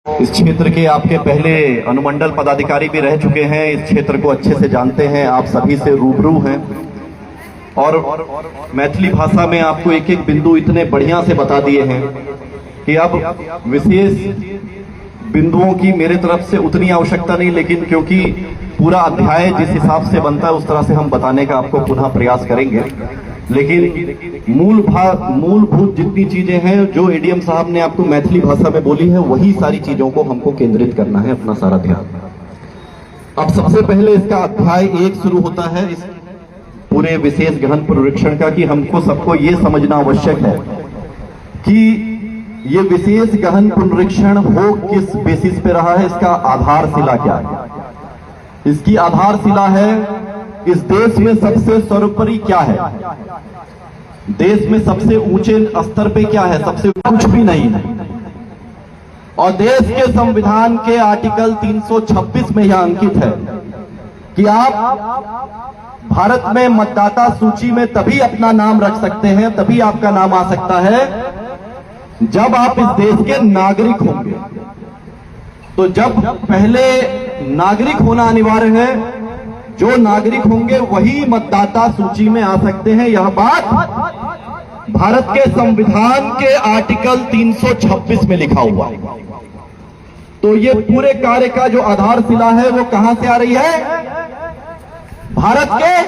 इस क्षेत्र के आपके पहले अनुमंडल पदाधिकारी भी रह चुके हैं, इस क्षेत्र को अच्छे से जानते हैं, आप सभी से रूबरू हैं और मैथिली भाषा में आपको एक एक बिंदु इतने बढ़िया से बता दिए हैं कि अब विशेष बिंदुओं की मेरे तरफ से उतनी आवश्यकता नहीं, लेकिन क्योंकि पूरा अध्याय जिस हिसाब से बनता है उस तरह से हम बताने का आपको पुनः प्रयास करेंगे। लेकिन मूलभूत जितनी चीजें हैं जो एडीएम साहब ने आपको मैथिली भाषा में बोली है, वही सारी चीजों को हमको केंद्रित करना है, अपना सारा ध्यान। अब सबसे पहले इसका अध्याय 1 शुरू होता है इस पूरे विशेष गहन पुनरीक्षण का, कि हमको सबको ये समझना आवश्यक है कि ये विशेष गहन पुनरीक्षण हो किस बेसिस पे रहा है, इसका आधारशिला क्या है। इसकी आधारशिला है इस देश में सबसे सर्वोपरि क्या है, देश में सबसे ऊंचे स्तर पे क्या है, सबसे कुछ भी नहीं है। और देश के संविधान के आर्टिकल 326 में यह अंकित है कि आप भारत में मतदाता सूची में तभी अपना नाम रख सकते हैं, तभी आपका नाम आ सकता है जब आप इस देश के नागरिक होंगे। तो जब पहले नागरिक होना अनिवार्य है, जो नागरिक होंगे वही मतदाता सूची में आ सकते हैं। यह बात भारत के संविधान के आर्टिकल 326 में लिखा हुआ है। तो ये पूरे कार्य का जो आधारशिला है वो कहां से आ रही है, भारत के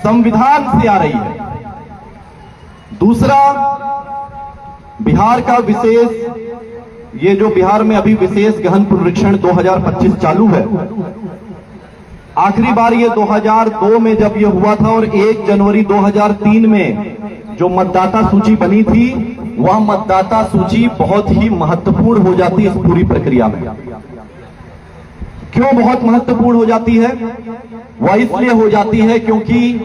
संविधान से आ रही है। दूसरा, बिहार का विशेष, ये जो बिहार में अभी विशेष गहन पुनरीक्षण 2025 चालू है, आखिरी बार ये 2002 में जब ये हुआ था और 1 जनवरी 2003 में जो मतदाता सूची बनी थी, वह मतदाता सूची बहुत ही महत्वपूर्ण हो जाती है इस पूरी प्रक्रिया में। क्यों बहुत महत्वपूर्ण हो जाती है? वह इसलिए हो जाती है क्योंकि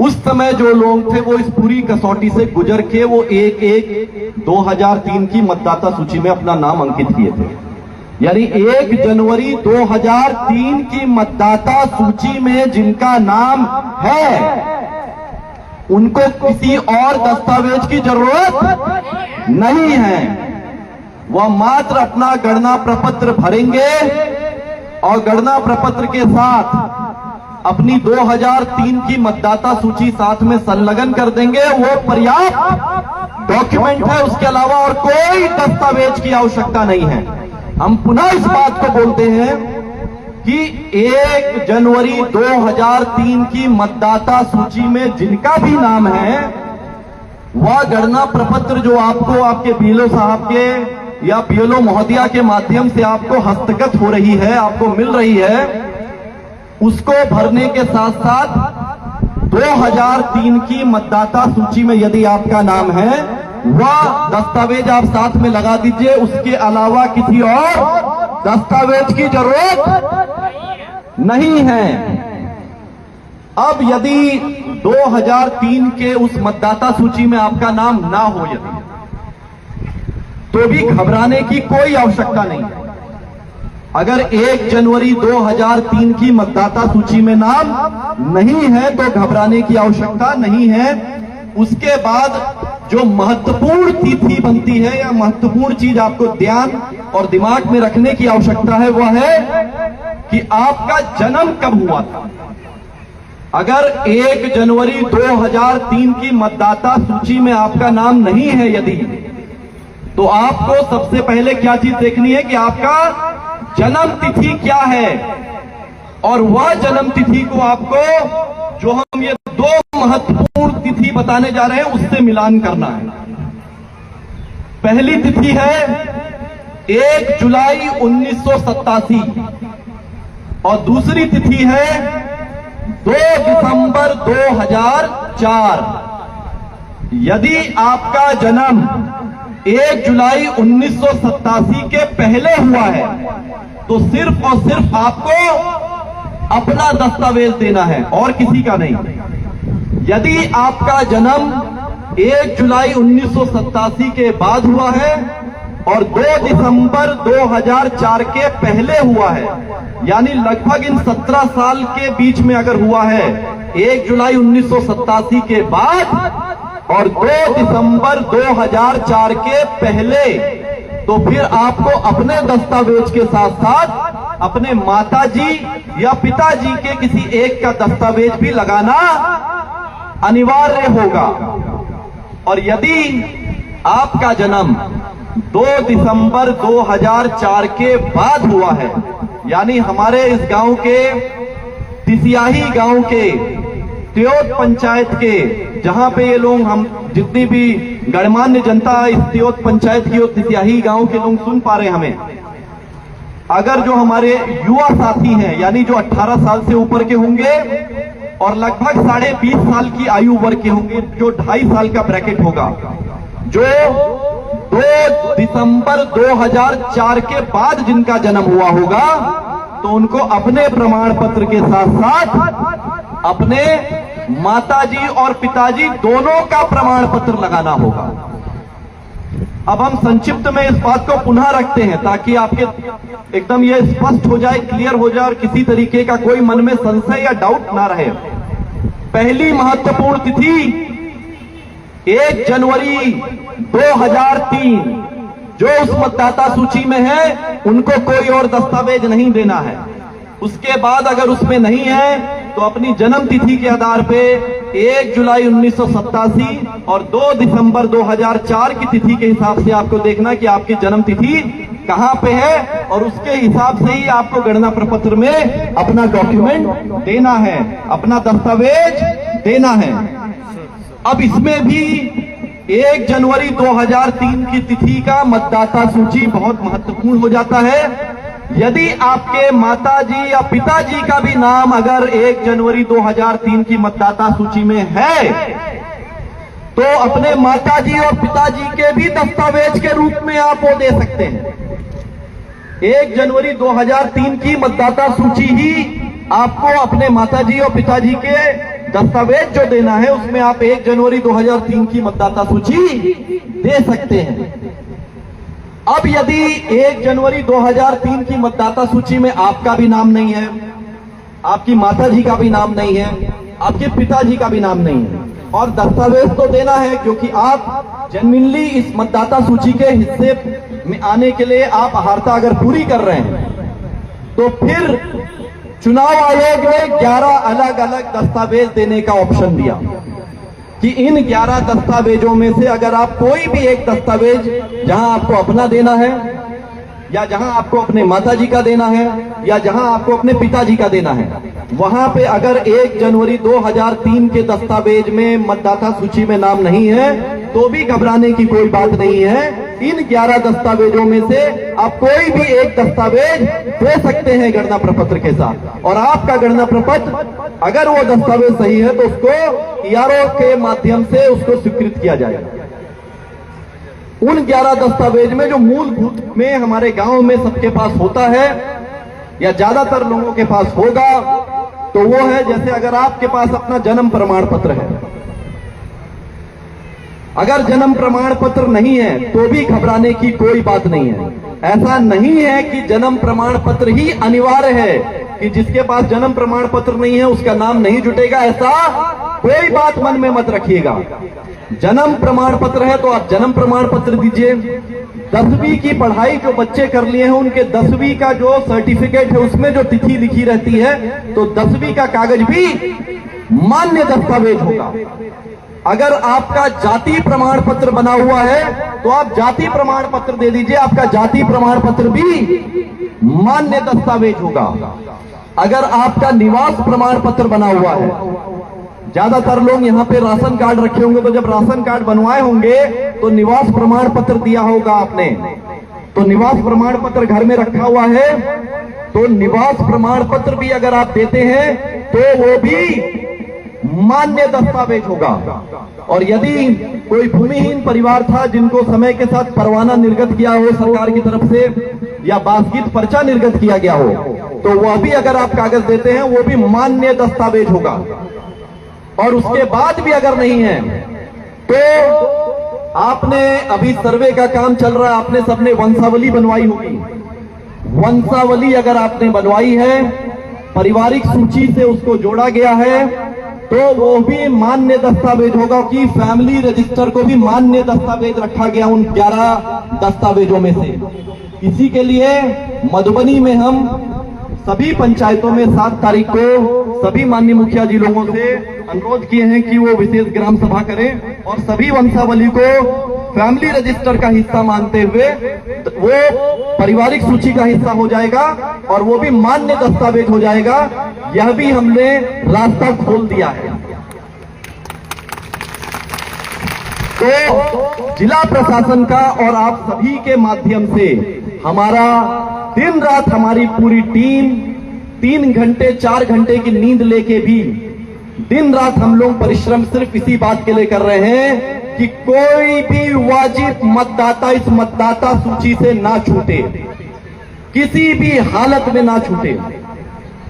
उस समय जो लोग थे वो इस पूरी कसौटी से गुजर के वो 1/1/2003 की मतदाता सूची में अपना नाम अंकित किए थे। यानी 1 जनवरी 2003 की मतदाता सूची में जिनका नाम है उनको किसी और दस्तावेज की जरूरत नहीं है। वह मात्र अपना गणना प्रपत्र भरेंगे और गणना प्रपत्र के साथ अपनी 2003 की मतदाता सूची साथ में संलग्न कर देंगे। वो पर्याप्त डॉक्यूमेंट है, उसके अलावा और कोई दस्तावेज की आवश्यकता नहीं है। हम पुनः इस बात को बोलते हैं कि 1 जनवरी 2003 की मतदाता सूची में जिनका भी नाम है, वह गणना प्रपत्र जो आपको आपके बीएलओ साहब के या बीएलओ महोदया के माध्यम से आपको हस्तगत हो रही है, आपको मिल रही है, उसको भरने के साथ साथ 2003 की मतदाता सूची में यदि आपका नाम है, वह दस्तावेज आप साथ में लगा दीजिए। उसके अलावा किसी और दस्तावेज की जरूरत नहीं है। अब यदि 2003 के उस मतदाता सूची में आपका नाम ना हो यदि, तो भी घबराने की कोई आवश्यकता नहीं है। अगर 1 जनवरी 2003 की मतदाता सूची में नाम नहीं है तो घबराने की आवश्यकता नहीं है। उसके बाद जो महत्वपूर्ण तिथि बनती है या महत्वपूर्ण चीज आपको ध्यान और दिमाग में रखने की आवश्यकता है, वह है कि आपका जन्म कब हुआ था। अगर 1 जनवरी 2003 की मतदाता सूची में आपका नाम नहीं है यदि, तो आपको सबसे पहले क्या चीज देखनी है कि आपका जन्म तिथि क्या है। और वह जन्म तिथि को आपको, जो हम ये 2 महत्वपूर्ण तिथि बताने जा रहे हैं, उससे मिलान करना है। पहली तिथि है 1 जुलाई 1987 और दूसरी तिथि है 2 दिसंबर 2004। यदि आपका जन्म 1 जुलाई 1987 के पहले हुआ है तो सिर्फ और सिर्फ आपको अपना दस्तावेज देना है और किसी का नहीं। यदि आपका जन्म 1 जुलाई 1987 के बाद हुआ है और 2 दिसंबर 2004 के पहले हुआ है, यानी लगभग इन 17 साल के बीच में अगर हुआ है, 1 जुलाई 1987 के बाद और 2 दिसंबर 2004 के पहले, तो फिर आपको अपने दस्तावेज के साथ साथ अपने माताजी या पिताजी के किसी एक का दस्तावेज भी लगाना अनिवार्य होगा। और यदि आपका जन्म 2 दिसंबर 2004 के बाद हुआ है, यानी हमारे इस गांव के तिसियाही गांव के त्योत पंचायत के, जहां पे ये लोग, हम जितनी भी गणमान्य जनता इस त्योत पंचायत की और तिसियाही गांव के लोग सुन पा रहे हैं हमें, अगर जो हमारे युवा साथी हैं, यानी जो 18 साल से ऊपर के होंगे और लगभग 20.5 साल की आयु वर्ग के होंगे, जो 2.5 साल का ब्रैकेट होगा, जो 2 दिसंबर 2004 के बाद जिनका जन्म हुआ होगा, तो उनको अपने प्रमाण पत्र के साथ साथ अपने माताजी और पिताजी दोनों का प्रमाण पत्र लगाना होगा। अब हम संक्षिप्त में इस बात को पुनः रखते हैं ताकि आपके एकदम ये स्पष्ट हो जाए, क्लियर हो जाए और किसी तरीके का कोई मन में संशय या डाउट ना रहे। पहली महत्वपूर्ण तिथि 1 जनवरी 2003, जो उस मतदाता सूची में है उनको कोई और दस्तावेज नहीं देना है। उसके बाद अगर उसमें नहीं है तो अपनी जन्म तिथि के आधार पे 1 जुलाई 1987 और 2 दिसंबर 2004 की तिथि के हिसाब से आपको देखना कि आपकी जन्म तिथि कहां पे है, और उसके हिसाब से ही आपको गणना प्रपत्र में अपना डॉक्यूमेंट देना है, अपना दस्तावेज देना है। अब इसमें भी 1 जनवरी 2003 की तिथि का मतदाता सूची बहुत महत्वपूर्ण हो जाता है। यदि आपके माताजी या पिताजी का भी नाम अगर 1 जनवरी 2003 की मतदाता सूची में है, तो अपने माताजी और पिताजी के भी दस्तावेज के रूप में आप वो दे सकते हैं। 1 जनवरी 2003 की मतदाता सूची ही आपको अपने माताजी और पिताजी के दस्तावेज जो देना है, उसमें आप 1 जनवरी 2003 की मतदाता सूची दे सकते हैं। अब यदि 1 जनवरी 2003 की मतदाता सूची में आपका भी नाम नहीं है, आपकी माताजी का भी नाम नहीं है, आपके पिताजी का भी नाम नहीं है, और दस्तावेज तो देना है क्योंकि आप जेन्युइनली इस मतदाता सूची के हिस्से में आने के लिए आप अर्हता अगर पूरी कर रहे हैं, तो फिर चुनाव आयोग ने 11 अलग अलग दस्तावेज देने का ऑप्शन दिया कि इन 11 दस्तावेजों में से अगर आप कोई भी एक दस्तावेज, जहां आपको अपना देना है या जहां आपको अपने माताजी का देना है या जहां आपको अपने पिताजी का देना है, वहां पे अगर 1 जनवरी 2003 के दस्तावेज में मतदाता सूची में नाम नहीं है तो भी घबराने की कोई बात नहीं है। इन 11 दस्तावेजों में से आप कोई भी एक दस्तावेज दे सकते हैं गणना प्रपत्र के साथ, और आपका गणना प्रपत्र अगर वो दस्तावेज सही है तो उसको ईआरओ के माध्यम से उसको स्वीकृत किया जाएगा। उन 11 दस्तावेज में जो मूलभूत में हमारे गांव में सबके पास होता है या ज्यादातर लोगों के पास होगा, तो वो है, जैसे अगर आपके पास अपना जन्म प्रमाण पत्र है, अगर जन्म प्रमाण पत्र नहीं है तो भी घबराने की कोई बात नहीं है। ऐसा नहीं है कि जन्म प्रमाण पत्र ही अनिवार्य है कि जिसके पास जन्म प्रमाण पत्र नहीं है उसका नाम नहीं जुटेगा, ऐसा कोई बात मन में मत रखिएगा। जन्म प्रमाण पत्र है तो आप जन्म प्रमाण पत्र दीजिए। 10वीं की पढ़ाई जो बच्चे कर लिए हैं उनके 10वीं का जो सर्टिफिकेट है उसमें जो तिथि लिखी रहती है, तो 10वीं का कागज भी मान्य दस्तावेज होगा। अगर आपका जाति प्रमाण पत्र बना हुआ है तो आप जाति प्रमाण पत्र दे दीजिए, आपका जाति प्रमाण पत्र भी मान्य दस्तावेज होगा। अगर आपका निवास प्रमाण पत्र बना हुआ है, ज्यादातर लोग यहाँ पे राशन कार्ड रखे होंगे, तो जब राशन कार्ड बनवाए होंगे तो निवास प्रमाण पत्र दिया होगा आपने, तो निवास प्रमाण पत्र घर में रखा हुआ है, तो निवास प्रमाण पत्र भी अगर आप देते हैं तो वो भी मान्य दस्तावेज होगा। और यदि कोई भूमिहीन परिवार था जिनको समय के साथ परवाना निर्गत किया हो सरकार की तरफ से या बासगीत पर्चा निर्गत किया गया हो, तो वह भी अगर आप कागज देते हैं वो भी मान्य दस्तावेज होगा। और उसके बाद भी अगर नहीं है तो आपने, अभी सर्वे का काम चल रहा है, आपने सबने वंशावली बनवाई होगी। वंशावली अगर आपने बनवाई है, पारिवारिक सूची से उसको जोड़ा गया है, तो वो भी मान्य दस्तावेज होगा कि फैमिली रजिस्टर को भी मान्य दस्तावेज रखा गया उन 11 दस्तावेजों में से। इसी के लिए मधुबनी में हम सभी पंचायतों में 7 तारीख को सभी माननीय मुखिया जी लोगों से अनुरोध किए हैं कि वो विशेष ग्राम सभा करें और सभी वंशावली को फैमिली रजिस्टर का हिस्सा मानते हुए वो पारिवारिक सूची का हिस्सा हो जाएगा और वो भी मान्य दस्तावेज हो जाएगा। यह भी हमने रास्ता खोल दिया है। तो जिला प्रशासन का और आप सभी के माध्यम से हमारा दिन रात हमारी पूरी टीम 3 घंटे 4 घंटे की नींद लेके भी दिन रात हम लोग परिश्रम सिर्फ इसी बात के लिए कर रहे हैं कि कोई भी वाजिब मतदाता इस मतदाता सूची से ना छूटे, किसी भी हालत में ना छूटे।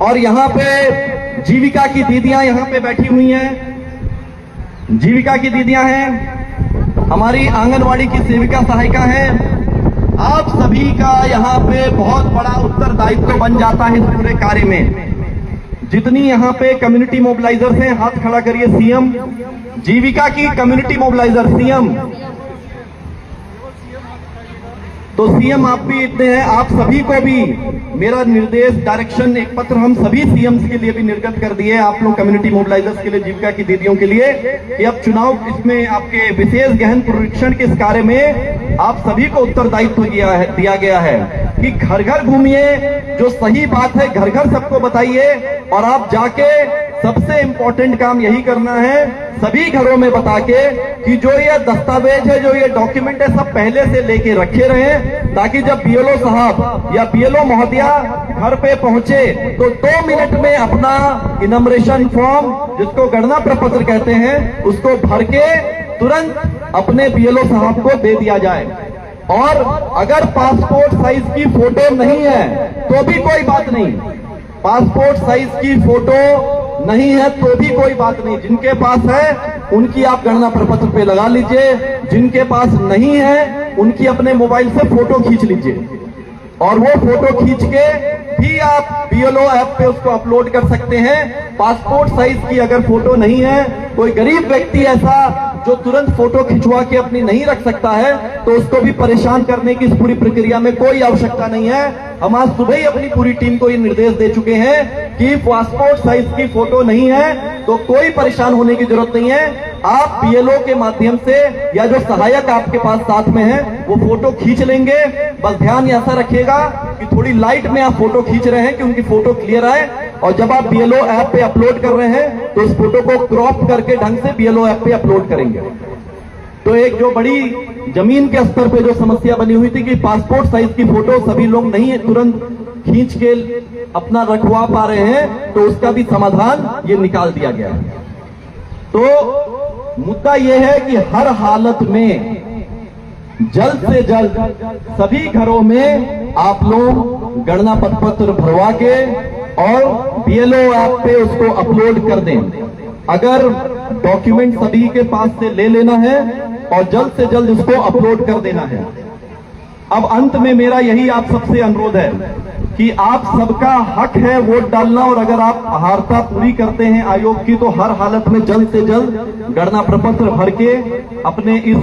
और यहाँ पे जीविका की दीदियां यहाँ पे बैठी हुई हैं, जीविका की दीदियां हैं, हमारी आंगनवाड़ी की सेविका सहायिका हैं। आप सभी का यहाँ पे बहुत बड़ा उत्तरदायित्व बन जाता है इस पूरे कार्य में। जितनी यहाँ पे कम्युनिटी मोबिलाइजर्स हैं, हाथ खड़ा करिए। सीएम जीविका की कम्युनिटी मोबिलाइजर सीएम, तो सीएम आप भी इतने हैं। आप सभी को भी मेरा निर्देश डायरेक्शन एक पत्र हम सभी सीएम्स के लिए भी निर्गत कर दिए, आप लोग कम्युनिटी मोबिलाइजर्स के लिए, जीविका की दीदियों के लिए, कि अब चुनाव इसमें आपके विशेष गहन पुनरीक्षण के इस कार्य में आप सभी को उत्तरदायित्व दिया गया है कि घर घर घूमिए, जो सही बात है घर घर सबको बताइए। और आप जाके सबसे इंपॉर्टेंट काम यही करना है, सभी घरों में बता के कि जो ये दस्तावेज है, जो ये डॉक्यूमेंट है, सब पहले से लेके रखे रहें, ताकि जब बीएलओ साहब या बीएलओ महोदया घर पे पहुंचे तो 2 मिनट में अपना इनमरेशन फॉर्म, जिसको गणना प्रपत्र कहते हैं, उसको भर के तुरंत अपने बीएलओ साहब को दे दिया जाए। और अगर पासपोर्ट साइज की फोटो नहीं है तो भी कोई बात नहीं, पासपोर्ट साइज की फोटो नहीं है तो भी कोई बात नहीं, जिनके पास है उनकी आप गणना प्रपत्र पे लगा लीजिए, जिनके पास नहीं है उनकी अपने मोबाइल से फोटो खींच लीजिए और वो फोटो खींच के भी आप बीएलओ ऐप पे उसको अपलोड कर सकते हैं। पासपोर्ट साइज की अगर फोटो नहीं है, कोई गरीब व्यक्ति ऐसा जो तुरंत फोटो खिंचवा के अपनी नहीं रख सकता है, तो उसको भी परेशान करने की इस पूरी प्रक्रिया में कोई आवश्यकता नहीं है। हम आज सुबह ही अपनी पूरी टीम को ये निर्देश दे चुके हैं कि पासपोर्ट साइज की फोटो नहीं है तो कोई परेशान होने की जरूरत नहीं है। आप बीएलओ के माध्यम से या जो सहायक आपके पास साथ में है वो फोटो खींच लेंगे। बस ध्यान ऐसा रखिएगा कि थोड़ी लाइट में आप फोटो खींच रहे हैं कि उनकी फोटो क्लियर आए, और जब आप बीएलओ ऐप पे अपलोड कर रहे हैं तो उस फोटो को क्रॉप करके ढंग से बीएलओ ऐप पे अपलोड करेंगे। तो एक जो बड़ी जमीन के स्तर पे जो समस्या बनी हुई थी कि पासपोर्ट साइज की फोटो सभी लोग नहीं है तुरंत खींच के अपना रखवा पा रहे हैं, तो उसका भी समाधान ये निकाल दिया गया है। तो मुद्दा ये है कि हर हालत में जल्द से जल्द सभी घरों में आप लोग गणना पत्र भरवा के और बीएलओ ऐप पे उसको अपलोड कर दें। अगर डॉक्यूमेंट सभी के पास से ले लेना है और जल्द से जल्द उसको अपलोड कर देना है। अब अंत में मेरा यही आप सबसे अनुरोध है कि आप सबका हक है वोट डालना, और अगर आप अहारता पूरी करते हैं आयोग की तो हर हालत में जल्द से जल्द गणना प्रपत्र भर के अपने इस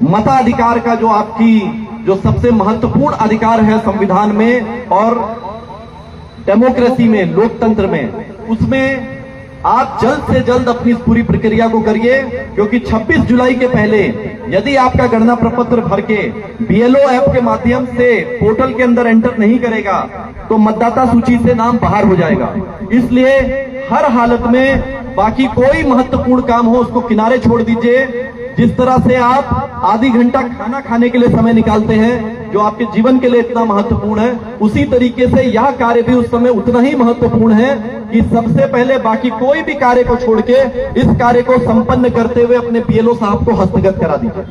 मताधिकार का, जो आपकी जो सबसे महत्वपूर्ण अधिकार है संविधान में और डेमोक्रेसी में, लोकतंत्र में, उसमें आप जल्द से जल्द अपनी इस पूरी प्रक्रिया को करिए। क्योंकि 26 जुलाई के पहले यदि आपका गणना प्रपत्र भर के बीएलओ ऐप के माध्यम से पोर्टल के अंदर एंटर नहीं करेगा तो मतदाता सूची से नाम बाहर हो जाएगा। इसलिए हर हालत में बाकी कोई महत्वपूर्ण काम हो उसको किनारे छोड़ दीजिए। जिस तरह से आप आधी घंटा खाना खाने के लिए समय निकालते हैं जो आपके जीवन के लिए इतना महत्वपूर्ण है, उसी तरीके से यह कार्य भी उस समय उतना ही महत्वपूर्ण है कि सबसे पहले बाकी कोई भी कार्य को छोड़ के इस कार्य को संपन्न करते हुए अपने बीएलओ साहब को हस्तगत करा दीजिए।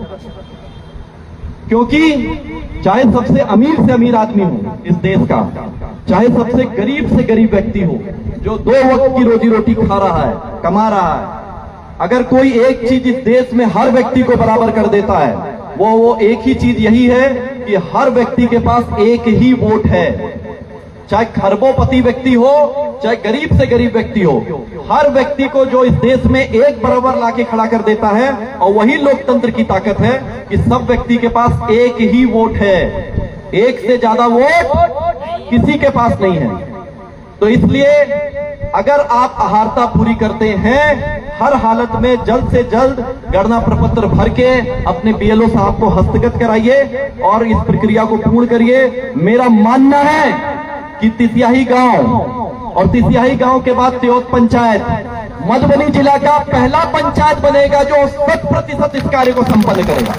क्योंकि चाहे सबसे अमीर आदमी हो इस देश का, चाहे सबसे गरीब से गरीब व्यक्ति हो जो 2 वक्त की रोजी रोटी खा रहा है, कमा रहा है, अगर कोई एक चीज इस देश में हर व्यक्ति को बराबर कर देता है वो एक ही चीज यही है कि हर व्यक्ति के पास एक ही वोट है। चाहे खरबोपति व्यक्ति हो, चाहे गरीब से गरीब व्यक्ति हो, हर व्यक्ति को जो इस देश में एक बराबर लाके खड़ा कर देता है, और वही लोकतंत्र की ताकत है कि सब व्यक्ति के पास एक ही वोट है, एक से ज्यादा वोट किसी के पास नहीं है। तो इसलिए अगर आप अहारता पूरी करते हैं, हर हालत में जल्द से जल्द गणना प्रपत्र भर के अपने बीएलओ साहब को हस्तगत कराइए और इस प्रक्रिया को पूर्ण करिए। मेरा मानना है कि तिसियाही गांव और तिसियाही गांव के बाद त्योत पंचायत मधुबनी जिला का पहला पंचायत बनेगा जो 100% इस कार्य को संपन्न करेगा।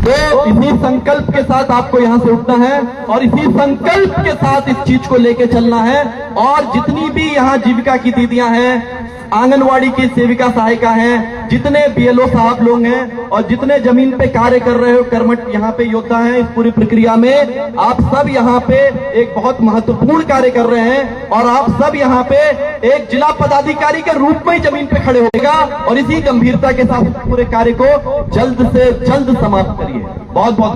तो इसी संकल्प के साथ आपको यहां से उठना है और इसी संकल्प के साथ इस चीज को लेके चलना है। और जितनी भी यहां जीविका की दीदियां हैं, आंगनवाड़ी की सेविका सहायिका हैं, जितने बीएलओ साहब लोग हैं और जितने जमीन पे कार्य कर रहे हो कर्मठ यहाँ पे योद्धा हैं, इस पूरी प्रक्रिया में आप सब यहाँ पे एक बहुत महत्वपूर्ण कार्य कर रहे हैं और आप सब यहाँ पे एक जिला पदाधिकारी के रूप में ही जमीन पे खड़े होगा और इसी गंभीरता के साथ पूरे कार्य को जल्द से जल्द समाप्त करिए। बहुत बहुत